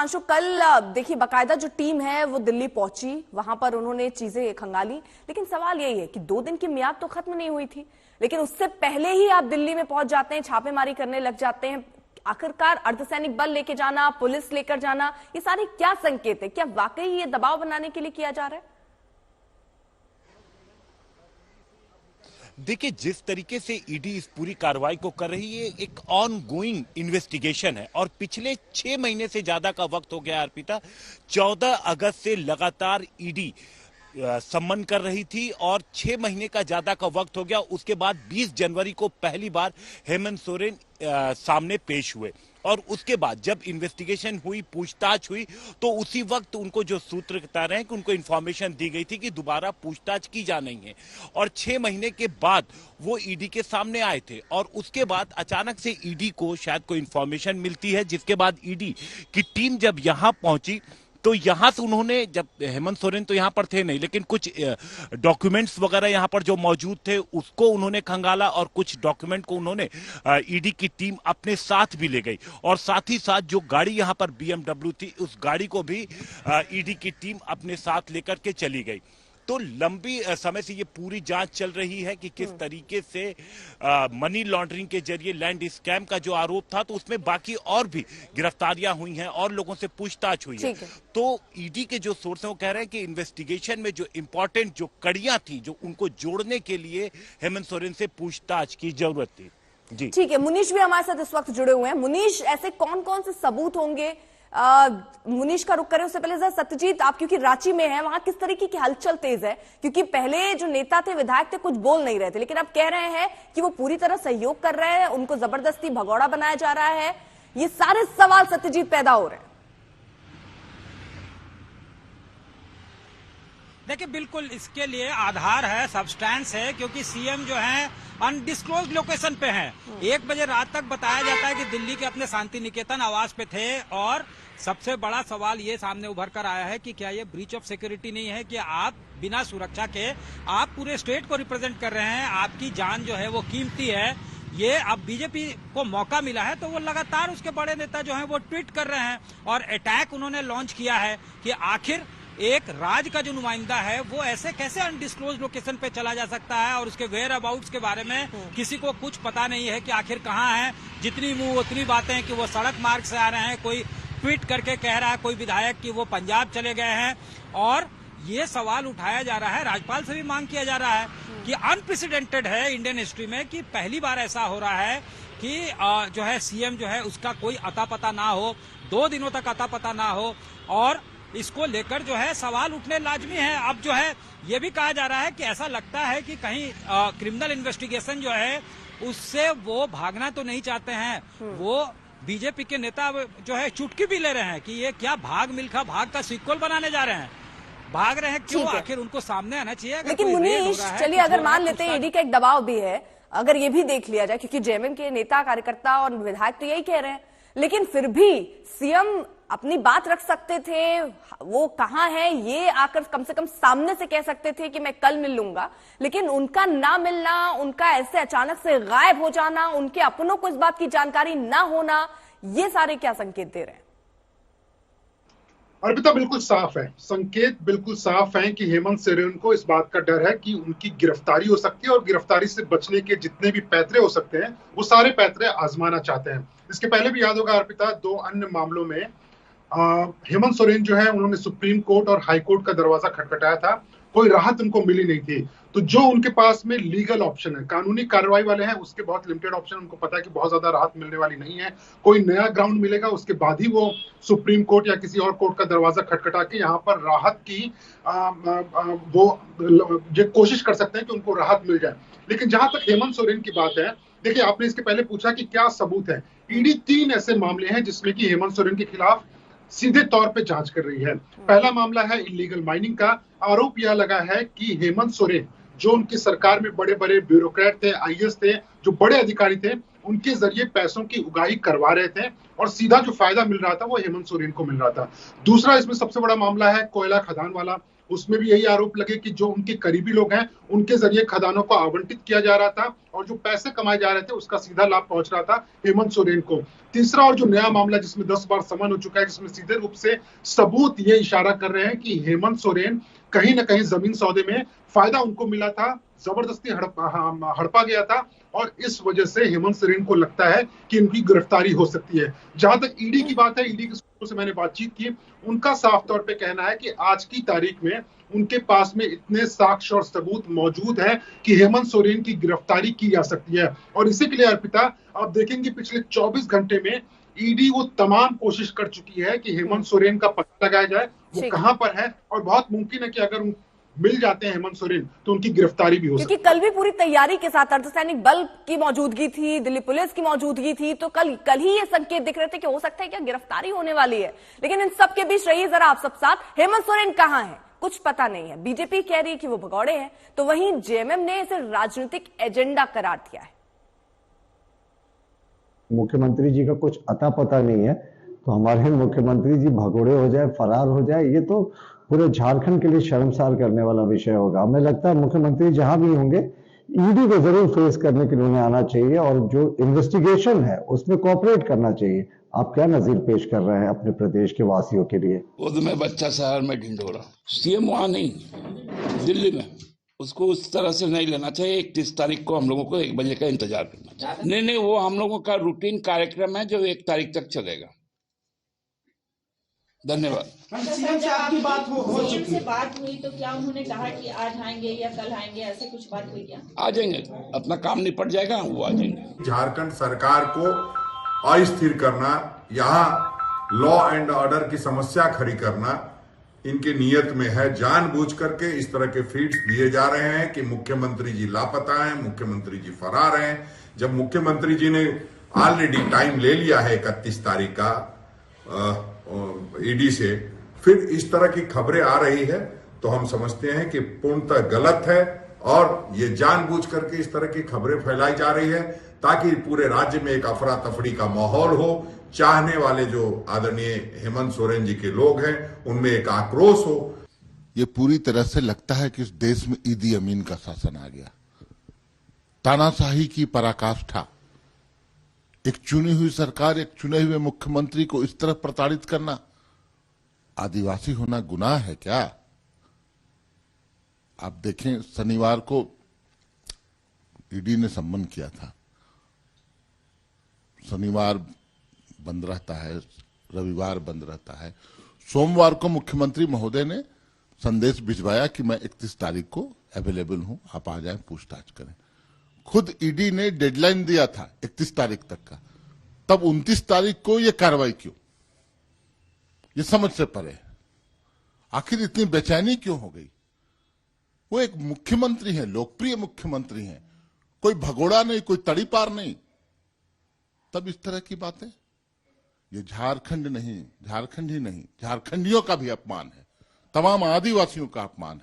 हिमांशु, कल देखिए बाकायदा जो टीम है वो दिल्ली पहुंची, वहां पर उन्होंने चीजें खंगाली, लेकिन सवाल यही है कि 2 दिन की मियाद तो खत्म नहीं हुई थी, लेकिन उससे पहले ही आप दिल्ली में पहुंच जाते हैं, छापेमारी करने लग जाते हैं। आखिरकार अर्धसैनिक बल लेके जाना, पुलिस लेकर जाना, ये सारे क्या संकेत है? क्या वाकई ये दबाव बनाने के लिए किया जा रहा है? देखिए, जिस तरीके से ईडी इस पूरी कार्रवाई को कर रही है, एक ऑन गोइंग इन्वेस्टिगेशन है और पिछले 6 महीने से ज्यादा का वक्त हो गया अर्पिता। 14 अगस्त से लगातार ईडी सम्मन कर रही थी और 6 महीने का ज्यादा का वक्त हो गया। उसके बाद 20 जनवरी को पहली बार हेमंत सोरेन सामने पेश हुए और उसके बाद जब इन्वेस्टिगेशन हुई, पूछताछ हुई, तो उसी वक्त उनको जो सूत्र बता रहे हैं कि उनको इंफॉर्मेशन दी गई थी कि दोबारा पूछताछ की जा नहीं है और 6 महीने के बाद वो ईडी के सामने आए थे और उसके बाद अचानक से ईडी को शायद कोई इंफॉर्मेशन मिलती है, जिसके बाद ईडी की टीम जब यहां पहुंची तो यहां से उन्होंने, जब हेमंत सोरेन तो यहां पर थे नहीं, लेकिन कुछ डॉक्यूमेंट्स वगैरह यहां पर जो मौजूद थे उसको उन्होंने खंगाला और कुछ डॉक्यूमेंट को उन्होंने ईडी की टीम अपने साथ भी ले गई और साथ ही साथ जो गाड़ी यहां पर बीएमडब्ल्यू थी उस गाड़ी को भी ईडी की टीम अपने साथ लेकर के चली गई। तो लंबी समय से ये पूरी जांच चल रही है कि किस तरीके से मनी लॉन्ड्रिंग के जरिए लैंड स्कैम का जो आरोप था, तो उसमें बाकी और भी गिरफ्तारियां हुई हैं और लोगों से पूछताछ हुई है। तो ईडी के जो सोर्स हैं वो कह रहे हैं कि इन्वेस्टिगेशन में जो इंपॉर्टेंट जो कड़ियां थी, जो उनको जोड़ने के लिए हेमंत सोरेन से पूछताछ की जरूरत थी। जी ठीक है, मुनीश भी हमारे साथ इस वक्त जुड़े हुए हैं। मुनीश, ऐसे कौन कौन से सबूत होंगे? मुनीश का रुख करें उससे पहले सत्यजीत, आप क्योंकि रांची में हैं, वहां किस तरीके की हलचल तेज है? क्योंकि पहले जो नेता थे, विधायक थे, कुछ बोल नहीं रहे थे, लेकिन अब कह रहे हैं कि वो पूरी तरह सहयोग कर रहे हैं, उनको जबरदस्ती भगौड़ा बनाया जा रहा है। ये सारे सवाल सत्यजीत पैदा हो रहे हैं। देखिए, बिल्कुल इसके लिए आधार है, सब्सटेंस है, क्योंकि सीएम जो है अनडिस्क्लोज लोकेशन पे हैं। 1 बजे रात तक बताया जाता है कि दिल्ली के अपने शांति निकेतन आवास पे थे और सबसे बड़ा सवाल ये सामने उभर कर आया है कि क्या ये ब्रीच ऑफ सिक्योरिटी नहीं है कि आप बिना सुरक्षा के आप पूरे स्टेट को रिप्रेजेंट कर रहे हैं, आपकी जान जो है वो कीमती है। ये अब बीजेपी को मौका मिला है तो वो लगातार उसके बड़े नेता जो हैं वो ट्वीट कर रहे हैं और अटैक उन्होंने लॉन्च किया है कि आखिर एक राज का जो नुमाइंदा है वो ऐसे कैसे अनडिस्क्लोज लोकेशन पे चला जा सकता है और उसके वेयर अबाउट्स के बारे में किसी को कुछ पता नहीं है कि आखिर कहाँ है। जितनी मुंह उतनी बातें हैं कि वो सड़क मार्ग से आ रहे हैं, कोई ट्वीट करके कह रहा है कोई विधायक कि वो पंजाब चले गए हैं और ये सवाल उठाया जा रहा है, राज्यपाल से भी मांग किया जा रहा है कि अनप्रेसिडेंटेड है इंडियन हिस्ट्री में कि पहली बार ऐसा हो रहा है कि जो है सीएम जो है उसका कोई अता पता ना हो, 2 दिनों तक अता पता ना हो और इसको लेकर जो है सवाल उठने लाजमी है। अब जो है ये भी कहा जा रहा है कि ऐसा लगता है कि कहीं क्रिमिनल इन्वेस्टिगेशन जो है उससे वो भागना तो नहीं चाहते हैं, वो बीजेपी के नेता जो है चुटकी भी ले रहे हैं कि ये क्या भाग मिल्खा भाग का सीक्वल बनाने जा रहे हैं, भाग रहे हैं क्यों? आखिर उनको सामने आना चाहिए। लेकिन मुनीश, चलिए अगर मान लेते हैं ईडी का एक दबाव भी है, अगर ये भी देख लिया जाए, क्योंकि जेएमएम के नेता, कार्यकर्ता और विधायक तो यही कह रहे हैं, लेकिन फिर भी सीएम अपनी बात रख सकते थे, वो कहां है ये आकर कम से कम सामने से कह सकते थे कि मैं कल मिल लूंगा, लेकिन उनका ना मिलना, उनका ऐसे अचानक से गायब हो जाना, उनके अपनों को इस बात की जानकारी ना होना, ये सारे क्या संकेत दे रहे हैं? अर्पिता, बिल्कुल साफ है, संकेत बिल्कुल साफ है कि हेमंत सोरेन को इस बात का डर है कि उनकी गिरफ्तारी हो सकती है और गिरफ्तारी से बचने के जितने भी पैतरे हो सकते हैं वो सारे पैतरे आजमाना चाहते हैं। इसके पहले भी याद होगा अर्पिता, 2 अन्य मामलों में हेमंत सोरेन जो है उन्होंने सुप्रीम कोर्ट और हाई कोर्ट का दरवाजा खटखटाया था, कोई राहत उनको मिली नहीं थी। तो जो उनके पास में लीगल ऑप्शन है, कानूनी कार्रवाई वाले हैं, उसके बहुत लिमिटेड ऑप्शन, उनको पता है कि बहुत ज्यादा राहत मिलने वाली नहीं है, कोई नया ग्राउंड मिलेगा उसके बाद ही वो सुप्रीम कोर्ट या किसी और कोर्ट का दरवाजा खटखटा के यहाँ पर राहत की वो जो कोशिश कर सकते हैं कि उनको राहत मिल जाए। लेकिन जहां तक हेमंत सोरेन की बात है, देखिए आपने इसके पहले पूछा कि क्या सबूत है। ईडी 3 ऐसे मामले हैं जिसमें कि हेमंत सोरेन के खिलाफ सीधे तौर पे जांच कर रही है। पहला मामला है इलीगल माइनिंग का। आरोप यह लगा है कि हेमंत सोरेन जो उनकी सरकार में बड़े बड़े ब्यूरोक्रेट थे, आईएएस थे, जो बड़े अधिकारी थे, उनके जरिए पैसों की उगाही करवा रहे थे और सीधा जो फायदा मिल रहा था वो हेमंत सोरेन को मिल रहा था। दूसरा इसमें सबसे बड़ा मामला है कोयला खदान वाला। उसमें भी यही आरोप लगे कि जो उनके करीबी लोग हैं उनके जरिए खदानों को आवंटित किया जा रहा था और जो पैसे कमाए जा रहे थे उसका सीधा लाभ पहुंच रहा था हेमंत सोरेन को। तीसरा और जो नया मामला जिसमें 10 बार समन हो चुका है, जिसमें सीधे रूप से सबूत ये इशारा कर रहे हैं कि हेमंत सोरेन कहीं ना कहीं जमीन सौदे में फायदा उनको मिला था, जबरदस्ती हड़पा गया था और इस वजह से हेमंत सोरेन को लगता है कि इनकी गिरफ्तारी हो सकती है। जहां तक ईडी की बात है, ईडी के सूत्रों से मैंने बातचीत की, उनका साफ तौर पे कहना है कि आज की तारीख में उनके पास में इतने साक्ष्य और सबूत मौजूद हैं कि हेमंत सोरेन की गिरफ्तारी की जा सकती है। और इसी के लिए अर्पिता, आप देखेंगे पिछले 24 घंटे में ईडी वो तमाम कोशिश कर चुकी है कि हेमंत सोरेन का पता लगाया जाए, वो कहां पर है, और बहुत मुमकिन है कि अगर मिल जाते हैं हेमंत सोरेन तो उनकी गिरफ्तारी भी हो सकती है। क्योंकि कल भी पूरी तैयारी के साथ अर्धसैनिक बल की मौजूदगी थी, दिल्ली पुलिस की मौजूदगी थी, तो कल ही ये संकेत दिख रहे थे कि हो सकता है क्या गिरफ्तारी होने वाली है। लेकिन इन सब के बीच रहिए जरा आप सब साथ, हेमंत सोरेन कहां है कुछ पता नहीं है। बीजेपी कह रही है कि वो भगौड़े हैं, तो वहीं जेएमएम ने इसे राजनीतिक एजेंडा करार दिया है। मुख्यमंत्री जी का कुछ अता पता नहीं है, तो हमारे मुख्यमंत्री जी भगोड़े हो जाए, फरार हो जाए, ये तो पूरे झारखंड के लिए शर्मसार करने वाला विषय होगा। हमें लगता है मुख्यमंत्री जहां भी होंगे ईडी को जरूर फेस करने के लिए उन्हें आना चाहिए और जो इन्वेस्टिगेशन है उसमें कोऑपरेट करना चाहिए। आप क्या नजीर पेश कर रहे हैं अपने प्रदेश के वासियों के लिए? खुद में बच्चा शहर में ढिंढोरा, सीएम वहां नहीं, दिल्ली में, उसको उस तरह से नहीं लेना चाहिए। 31 तारीख को हम लोगों को 1 बजे का इंतजार करना चाहिए। नहीं, वो हम लोगों का रूटीन कार्यक्रम है जो 1 तारीख तक चलेगा। धन्यवाद। सीएम से आपकी बात हो सीएम से बात हुई तो क्या उन्होंने कहा कि आज आएंगे या कल आएंगे, ऐसे कुछ बात हुई क्या? आ जाएंगे, अपना काम निपट जाएगा, वो आ जाएंगे। झारखंड सरकार को अस्थिर करना, यहाँ लॉ एंड ऑर्डर की समस्या खड़ी करना इनके नियत में है। जानबूझ करके इस तरह के फीड्स दिए जा रहे हैं कि मुख्यमंत्री जी लापता हैं, मुख्यमंत्री जी फरार हैं। जब मुख्यमंत्री जी ने ऑलरेडी टाइम ले लिया है 31 तारीख का ईडी से, फिर इस तरह की खबरें आ रही है तो हम समझते हैं कि पूर्णतः गलत है और ये जानबूझ करके इस तरह की खबरें फैलाई जा रही है ताकि पूरे राज्य में एक अफरा तफरी का माहौल हो। चाहने वाले जो आदरणीय हेमंत सोरेन जी के लोग हैं उनमें एक आक्रोश हो। ये पूरी तरह से लगता है कि इस देश में ईदी अमीन का शासन आ गया, तानाशाही की पराकाष्ठा। एक चुनी हुई सरकार, एक चुने हुए मुख्यमंत्री को इस तरह प्रताड़ित करना, आदिवासी होना गुनाह है क्या? आप देखें, शनिवार को ईडी ने सम्मन किया था, शनिवार बंद रहता है, रविवार बंद रहता है। सोमवार को मुख्यमंत्री महोदय ने संदेश भिजवाया कि मैं 31 तारीख को अवेलेबल हूं, आप आ जाएं, पूछताछ करें। खुद ईडी ने डेडलाइन दिया था 31 तारीख तक का, तब 29 तारीख को यह कार्रवाई क्यों? ये समझ से परे। आखिर इतनी बेचैनी क्यों हो गई? वो एक मुख्यमंत्री हैं, लोकप्रिय मुख्यमंत्री हैं, कोई भगोड़ा नहीं, कोई तड़ीपार नहीं, तब इस तरह की बातें। ये झारखंड नहीं, झारखंड ही नहीं, झारखंडियों का भी अपमान है, तमाम आदिवासियों का अपमान है।